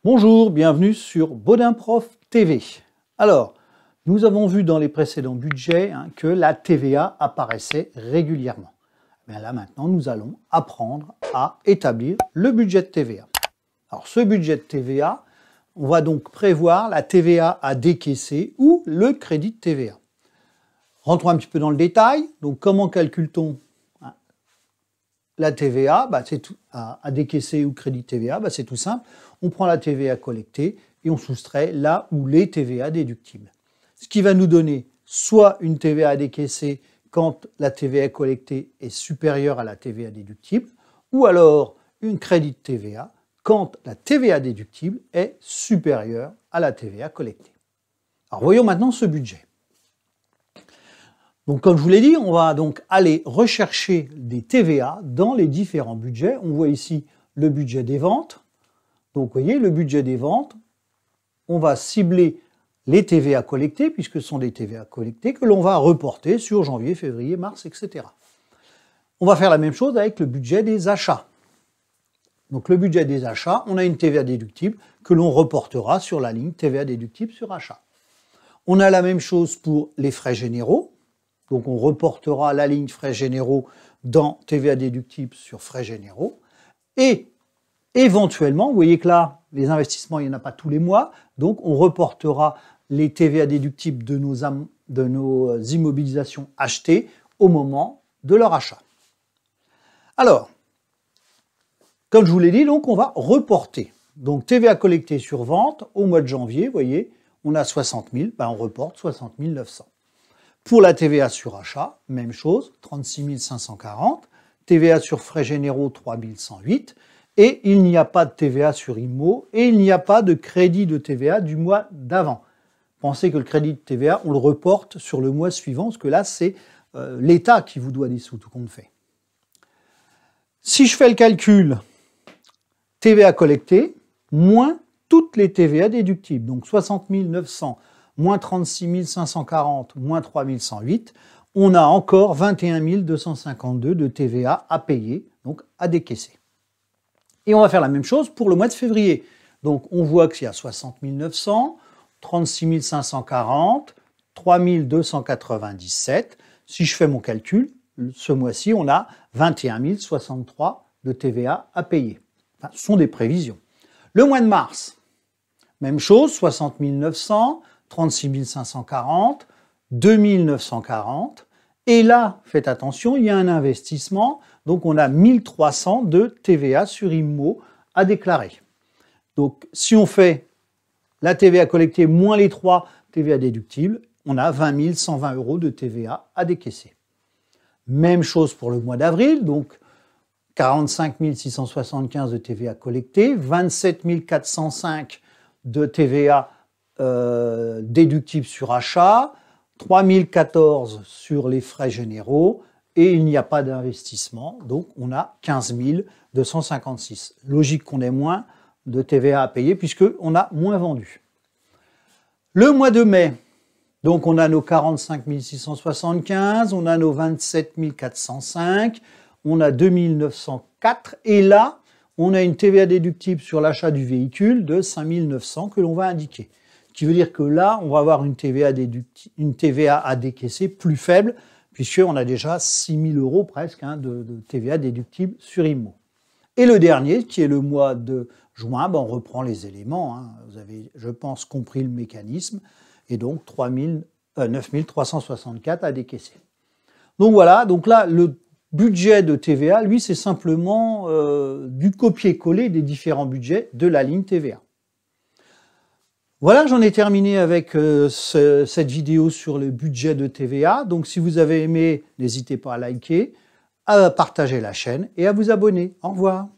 Bonjour, bienvenue sur Baudin Prof TV. Alors, nous avons vu dans les précédents budgets que la TVA apparaissait régulièrement. Bien là maintenant, nous allons apprendre à établir le budget de TVA. Alors ce budget de TVA, on va donc prévoir la TVA à décaisser ou le crédit de TVA. Rentrons un petit peu dans le détail. Donc comment calcule-t-on la TVA à décaisser ou crédit de TVA? C'est tout simple. On prend la TVA collectée et on soustrait là où les TVA déductibles. Ce qui va nous donner soit une TVA à décaisser quand la TVA collectée est supérieure à la TVA déductible, ou alors une crédit de TVA quand la TVA déductible est supérieure à la TVA collectée. Alors voyons maintenant ce budget. Donc comme je vous l'ai dit, on va donc aller rechercher des TVA dans les différents budgets. On voit ici le budget des ventes. Donc vous voyez, le budget des ventes, on va cibler les TVA collectés, puisque ce sont des TVA collectés que l'on va reporter sur janvier, février, mars, etc. On va faire la même chose avec le budget des achats. Donc le budget des achats, on a une TVA déductible que l'on reportera sur la ligne TVA déductible sur achat. On a la même chose pour les frais généraux. Donc on reportera la ligne frais généraux dans TVA déductible sur frais généraux. Et éventuellement, vous voyez que là, les investissements, il n'y en a pas tous les mois. Donc on reportera les TVA déductibles de nos immobilisations achetées au moment de leur achat. Alors, comme je vous l'ai dit, donc on va reporter. Donc TVA collectée sur vente au mois de janvier, vous voyez, on a 60 000, on reporte 60 900. Pour la TVA sur achat, même chose, 36 540. TVA sur frais généraux, 3 108. Et il n'y a pas de TVA sur IMO et il n'y a pas de crédit de TVA du mois d'avant. Pensez que le crédit de TVA, on le reporte sur le mois suivant, parce que là, c'est l'État qui vous doit des sous, tout compte fait. Si je fais le calcul, TVA collectée, moins toutes les TVA déductibles, donc 60 900, moins 36 540, moins 3 108, on a encore 21 252 de TVA à payer, donc à décaisser. Et on va faire la même chose pour le mois de février. Donc on voit qu'il y a 60 900, 36 540, 3 297. Si je fais mon calcul, ce mois-ci, on a 21 063 de TVA à payer. Enfin, ce sont des prévisions. Le mois de mars, même chose, 60 900, 36 540, 2 940. Et là, faites attention, il y a un investissement. Donc, on a 1300 de TVA sur IMO à déclarer. Donc, si on fait la TVA collectée moins les 3 TVA déductibles, on a 20 120 euros de TVA à décaisser. Même chose pour le mois d'avril, donc 45 675 de TVA collectée, 27 405 de TVA déductible sur achat, 3014 sur les frais généraux, et il n'y a pas d'investissement, donc on a 15 256. Logique qu'on ait moins de TVA à payer puisqu'on a moins vendu. Le mois de mai, donc on a nos 45 675, on a nos 27 405, on a 2904, et là, on a une TVA déductible sur l'achat du véhicule de 5 900 que l'on va indiquer. Ce qui veut dire que là, on va avoir une TVA à décaisser plus faible, puisqu'on a déjà 6 000 euros presque de TVA déductible sur IMO. Et le dernier, qui est le mois de juin, on reprend les éléments. Vous avez, je pense, compris le mécanisme. Et donc, 9 364 à décaisser. Donc voilà, donc là, le budget de TVA, lui, c'est simplement du copier-coller des différents budgets de la ligne TVA. Voilà, j'en ai terminé avec cette vidéo sur le budget de TVA. Donc si vous avez aimé, n'hésitez pas à liker, à partager la chaîne et à vous abonner. Au revoir.